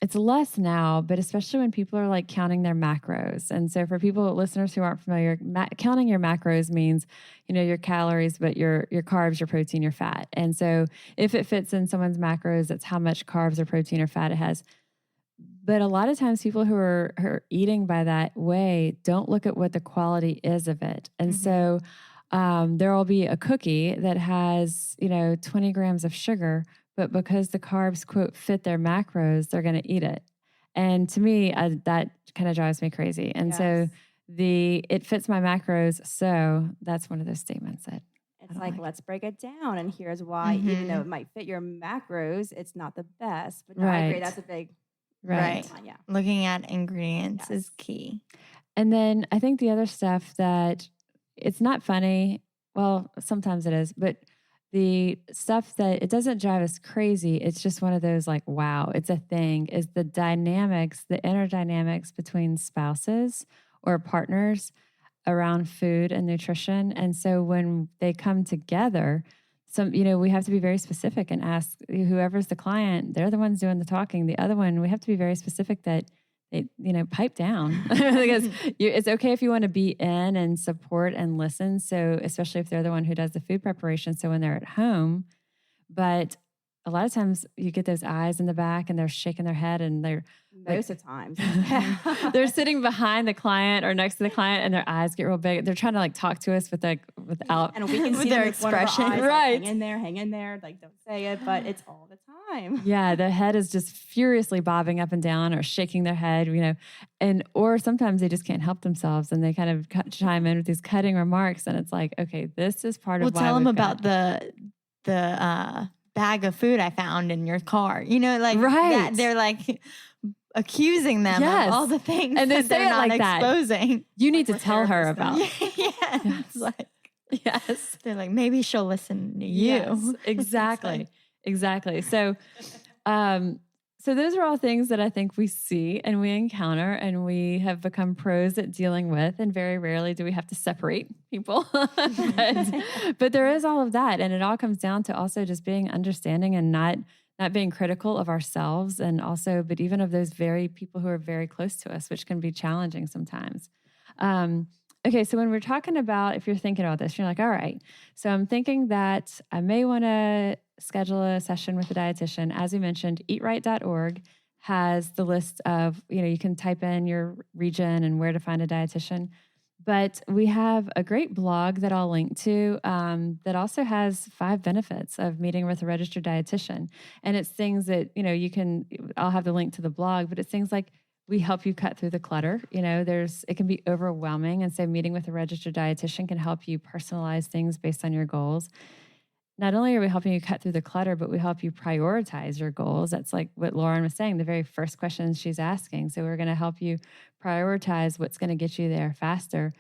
it's less now, but especially when people are like counting their macros. And so for listeners who aren't familiar, counting your macros means, your calories, but your carbs, your protein, your fat. And so if it fits in someone's macros, that's how much carbs or protein or fat it has. But a lot of times people who are eating by that way don't look at what the quality is of it. And so there will be a cookie that has, 20 grams of sugar, but because the carbs, quote, fit their macros, they're going to eat it. And to me, that kind of drives me crazy. And so it fits my macros. So that's one of those statements that It's like, let's break it down. And here's why, even though it might fit your macros, it's not the best. But no, I agree. Right. That's a big right. yeah. Looking at ingredients is key. And then I think the other stuff that it's not funny. Well, sometimes it is, but the stuff that it doesn't drive us crazy. It's just one of those like, wow, it's a thing, is the dynamics, the inner dynamics between spouses or partners around food and nutrition. And so when they come together, we have to be very specific and ask whoever's the client, they're the ones doing the talking. The other one, we have to be very specific that they, pipe down because it's okay if you want to be in and support and listen. So especially if they're the one who does the food preparation. So when they're at home, but a lot of times you get those eyes in the back and they're shaking their head and they're most of the times they're sitting behind the client or next to the client and their eyes get real big. They're trying to like talk to us without and we can with see their them with one of our expression. eyes, like, Right. hang in there, like don't say it, but it's all the time. Yeah, the head is just furiously bobbing up and down or shaking their head, or sometimes they just can't help themselves and they kind of chime in with these cutting remarks, and it's like, okay, this is part of why. Well, tell them about the bag of food I found in your car. Right. That, they're like accusing them of all the things and they that they're not like exposing. That. You need to tell her about. Yes. They're like, maybe she'll listen to you. Yes, exactly. Exactly. So, so those are all things that I think we see and we encounter and we have become pros at dealing with. And very rarely do we have to separate people. but there is all of that. And it all comes down to also just being understanding and not being critical of ourselves and also, but even of those very people who are very close to us, which can be challenging sometimes. Okay, so when we're talking about, if you're thinking about this, you're like, all right, so I'm thinking that I may want to schedule a session with a dietitian. As we mentioned, eatright.org has the list of, you can type in your region and where to find a dietitian. But we have a great blog that I'll link to that also has 5 benefits of meeting with a registered dietitian. And it's things that, I'll have the link to the blog, but it's things like, we help you cut through the clutter. It can be overwhelming. And so meeting with a registered dietitian can help you personalize things based on your goals. Not only are we helping you cut through the clutter, but we help you prioritize your goals. That's like what Lauren was saying, the very first questions she's asking. So we're going to help you prioritize what's going to get you there faster,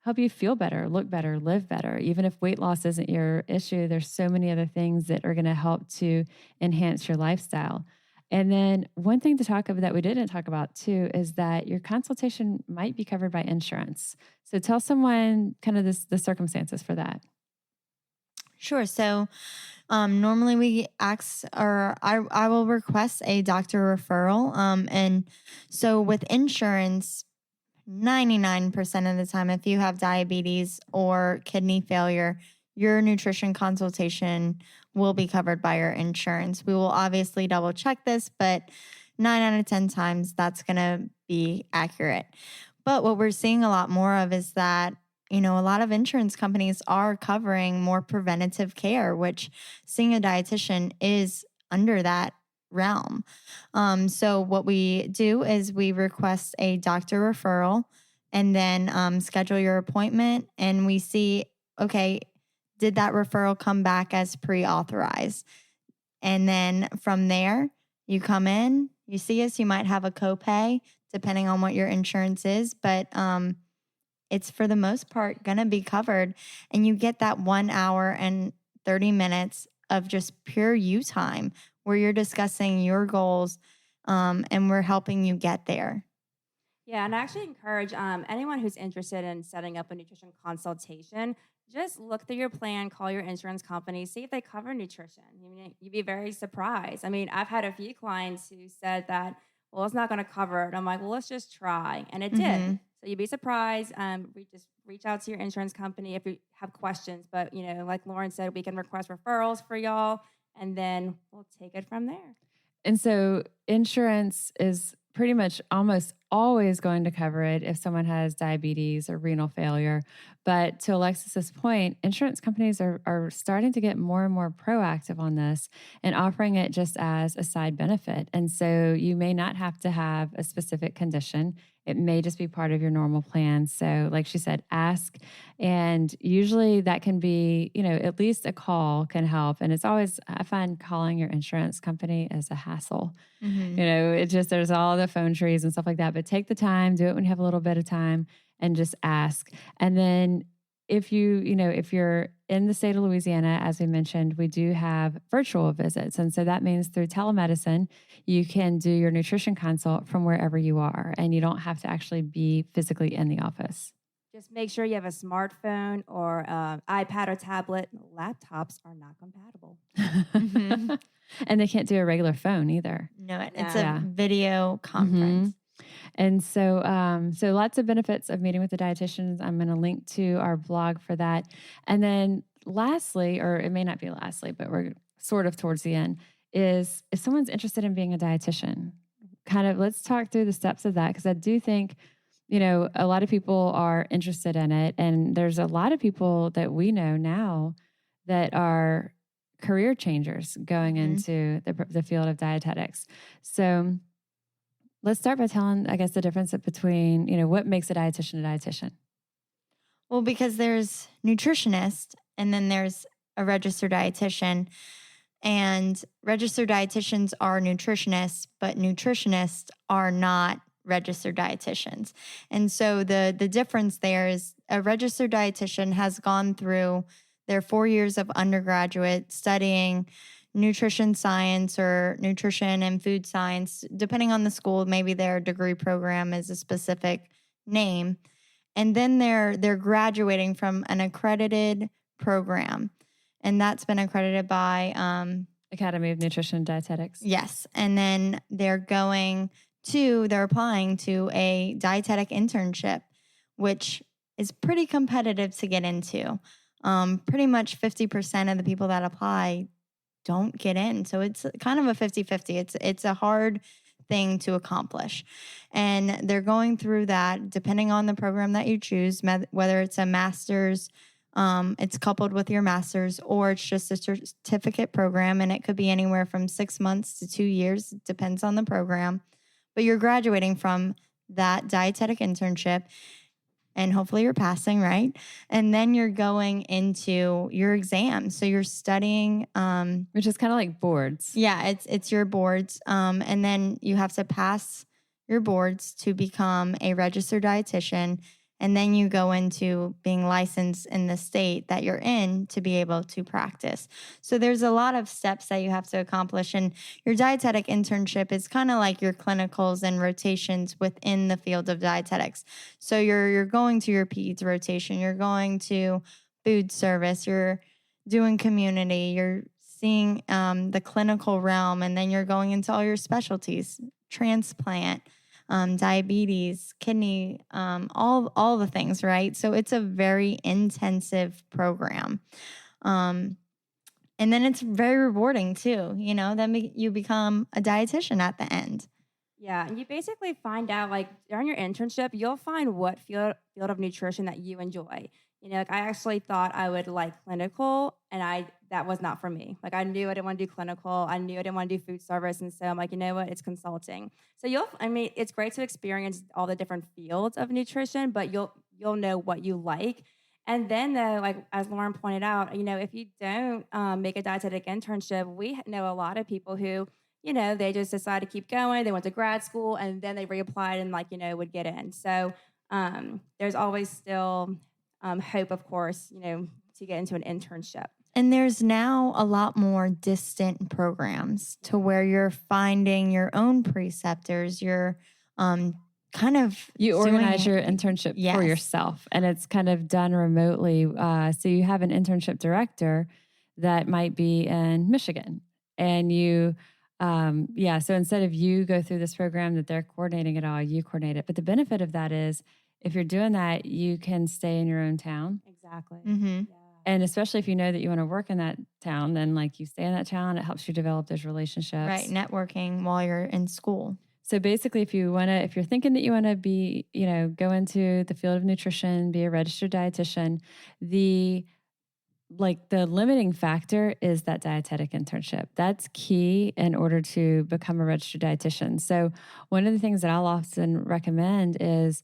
help you feel better, look better, live better. Even if weight loss isn't your issue, there's so many other things that are going to help to enhance your lifestyle. And then one thing to talk about that we didn't talk about too is that your consultation might be covered by insurance. So tell someone kind of the circumstances for that. Sure. So normally we ask, or I will request a doctor referral. And so with insurance, 99% of the time, if you have diabetes or kidney failure, your nutrition consultation will be covered by your insurance. We will obviously double check this, but 9 out of 10 times that's going to be accurate. But what we're seeing a lot more of is that, a lot of insurance companies are covering more preventative care, which seeing a dietitian is under that realm. So what we do is we request a doctor referral and then schedule your appointment, and we see, okay, did that referral come back as pre-authorized? And then from there, you come in, you see us, you might have a copay depending on what your insurance is, but it's for the most part going to be covered. And you get that 1 hour and 30 minutes of just pure you time where you're discussing your goals and we're helping you get there. Yeah, and I actually encourage anyone who's interested in setting up a nutrition consultation, just look through your plan, call your insurance company, see if they cover nutrition. You'd be very surprised. I mean, I've had a few clients who said that, well, it's not going to cover it. I'm like, well, let's just try. And it did. So you'd be surprised. We just reach out to your insurance company if you have questions. But, like Lauren said, we can request referrals for y'all, and then we'll take it from there. And so insurance is pretty much almost always going to cover it if someone has diabetes or renal failure. But to Alexis's point, insurance companies are starting to get more and more proactive on this and offering it just as a side benefit. And so you may not have to have a specific condition. It may just be part of your normal plan. So like she said, ask. And usually that can be, at least a call can help. And it's always, I find calling your insurance company is a hassle. There's all the phone trees and stuff like that. But take the time, do it when you have a little bit of time, and just ask. And then if you're in the state of Louisiana, as we mentioned, we do have virtual visits. And so that means through telemedicine, you can do your nutrition consult from wherever you are, and you don't have to actually be physically in the office. Just make sure you have a smartphone or iPad or tablet. Laptops are not compatible. And they can't do a regular phone either. No, it's a video conference. And so lots of benefits of meeting with the dietitians. I'm going to link to our blog for that. And then lastly, or it may not be lastly, but we're sort of towards the end, is if someone's interested in being a dietitian, let's talk through the steps of that. Because I do think, a lot of people are interested in it. And there's a lot of people that we know now that are career changers going into the field of dietetics. So let's start by telling, I guess, the difference between, what makes a dietitian. Well, because there's nutritionist and then there's a registered dietitian, and registered dietitians are nutritionists, but nutritionists are not registered dietitians. And so the difference there is a registered dietitian has gone through their 4 years of undergraduate studying nutrition science or nutrition and food science, depending on the school. Maybe their degree program is a specific name. And then they're graduating from an accredited program. And that's been accredited by Academy of Nutrition and Dietetics. Yes. And then they're applying to a dietetic internship, which is pretty competitive to get into. Pretty much 50% of the people that apply don't get in. So it's kind of a 50-50. It's a hard thing to accomplish. And they're going through that depending on the program that you choose, whether it's a master's, it's coupled with your master's, or it's just a certificate program. And it could be anywhere from 6 months to 2 years. It depends on the program. But you're graduating from that dietetic internship, and hopefully you're passing, right? And then you're going into your exams. So you're studying. Which is kind of like boards. Yeah, it's your boards. And then you have to pass your boards to become a registered dietitian. And then you go into being licensed in the state that you're in to be able to practice. So there's a lot of steps that you have to accomplish. And your dietetic internship is kind of like your clinicals and rotations within the field of dietetics. So you're going to your PEDS rotation, you're going to food service, you're doing community, you're seeing the clinical realm, and then you're going into all your specialties, transplant, diabetes, kidney, all the things, right? So it's a very intensive program. And then it's very rewarding too, then you become a dietitian at the end. Yeah, and you basically find out, like, during your internship, you'll find what field of nutrition that you enjoy. Like, I actually thought I would like clinical, and that was not for me. Like, I knew I didn't want to do clinical. I knew I didn't want to do food service, and so I'm like, you know what? It's consulting. So it's great to experience all the different fields of nutrition, but you'll know what you like. And then, though, like as Lauren pointed out, if you don't make a dietetic internship, we know a lot of people who, they just decide to keep going. They went to grad school and then they reapplied and would get in. So there's always still hope, of course, to get into an internship. And there's now a lot more distant programs to where you're finding your own preceptors. You're you organize your internship for yourself, and it's kind of done remotely. So you have an internship director that might be in Michigan, and you, so instead of you go through this program that they're coordinating it all, you coordinate it. But the benefit of that is if you're doing that, you can stay in your own town. Exactly. Mm-hmm. Yeah. And especially if you know that you want to work in that town, then you stay in that town, it helps you develop those relationships. Right. Networking while you're in school. So basically, if you're thinking that you want to be, go into the field of nutrition, be a registered dietitian, the limiting factor is that dietetic internship. That's key in order to become a registered dietitian. So one of the things that I'll often recommend is,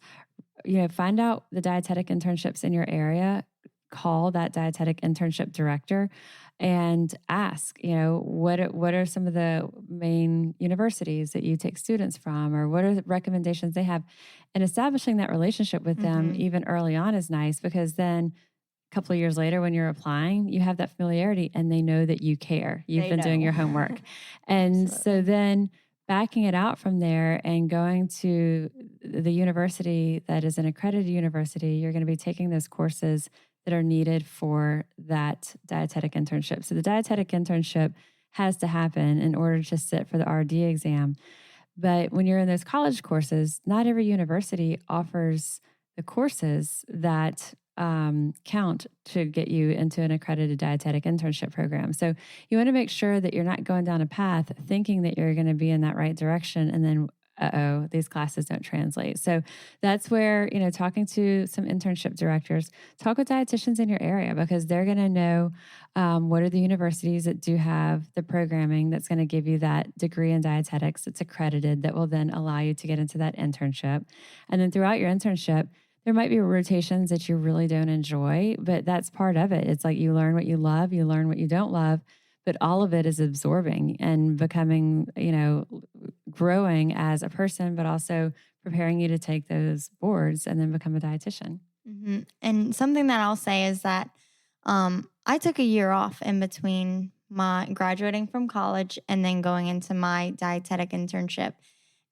find out the dietetic internships in your area, call that dietetic internship director and ask, what are some of the main universities that you take students from, or what are the recommendations they have? And establishing that relationship with them even early on is nice, because then a couple of years later when you're applying, you have that familiarity and they know that you care. You've been doing your homework. And so then backing it out from there and going to the university that is an accredited university, you're going to be taking those courses that are needed for that dietetic internship. So the dietetic internship has to happen in order to sit for the RD exam. But when you're in those college courses, not every university offers the courses that count to get you into an accredited dietetic internship program. So you want to make sure that you're not going down a path thinking that you're going to be in that right direction and then these classes don't translate. So that's where, talking to some internship directors, talk with dietitians in your area, because they're going to know what are the universities that do have the programming that's going to give you that degree in dietetics that's accredited, that will then allow you to get into that internship. And then throughout your internship, there might be rotations that you really don't enjoy, but that's part of it. It's like you learn what you love, you learn what you don't love, but all of it is absorbing and becoming, growing as a person, but also preparing you to take those boards and then become a dietitian. Mm-hmm. And something that I'll say is that I took a year off in between my graduating from college and then going into my dietetic internship.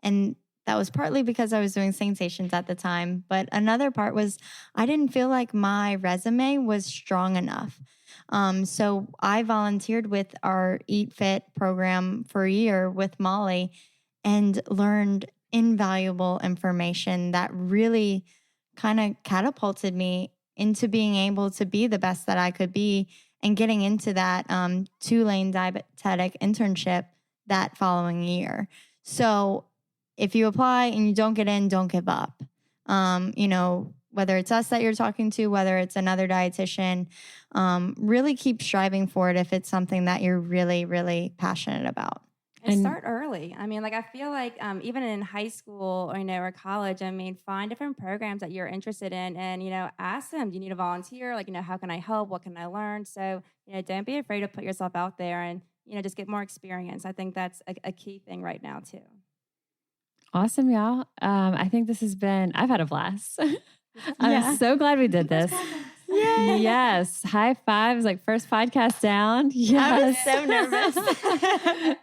And that was partly because I was doing Sensations at the time. But another part was I didn't feel like my resume was strong enough. So I volunteered with our Eat Fit program for a year with Molly and learned invaluable information that really kind of catapulted me into being able to be the best that I could be and getting into that 2-lane dietetic internship that following year. So if you apply and you don't get in, don't give up. Whether it's us that you're talking to, whether it's another dietitian, really keep striving for it if it's something that you're really, really passionate about. And start early. I feel like even in high school or college, find different programs that you're interested in and, ask them, do you need a volunteer? How can I help? What can I learn? So, don't be afraid to put yourself out there and, just get more experience. I think that's a key thing right now too. Awesome, y'all. I think this has been, I've had a blast. I'm so glad we did this. Yay. Yes. High fives, first podcast down. Yes. I was so nervous.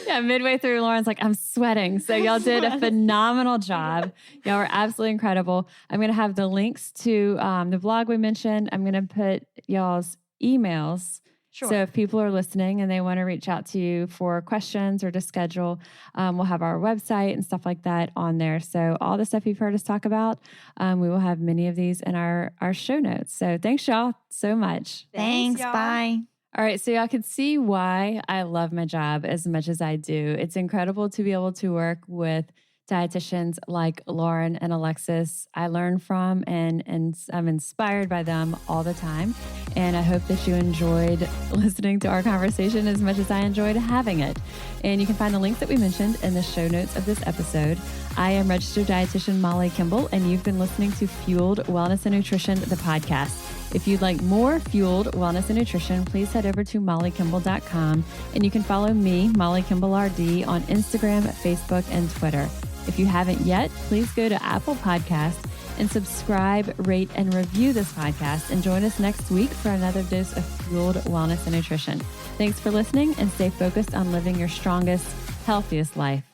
Yeah, midway through, Lauren's like, I'm sweating. So y'all did a phenomenal job. Y'all were absolutely incredible. I'm going to have the links to the blog we mentioned. I'm going to put y'all's emails Sure. So if people are listening and they want to reach out to you for questions or to schedule, we'll have our website and stuff like that on there. So all the stuff you've heard us talk about, we will have many of these in our show notes. So thanks, y'all, so much. Thanks. y'all. Bye. All right, so y'all can see why I love my job as much as I do. It's incredible to be able to work with dietitians like Lauren and Alexis. I learn from and I'm inspired by them all the time. And I hope that you enjoyed listening to our conversation as much as I enjoyed having it. And you can find the links that we mentioned in the show notes of this episode. I am registered dietitian Molly Kimball, and you've been listening to Fueled Wellness and Nutrition, the podcast. If you'd like more Fueled Wellness and Nutrition, please head over to mollykimball.com, and you can follow me, Molly Kimball RD, on Instagram, Facebook, and Twitter. If you haven't yet, please go to Apple Podcasts and subscribe, rate, and review this podcast, and join us next week for another dose of Fueled Wellness and Nutrition. Thanks for listening, and stay focused on living your strongest, healthiest life.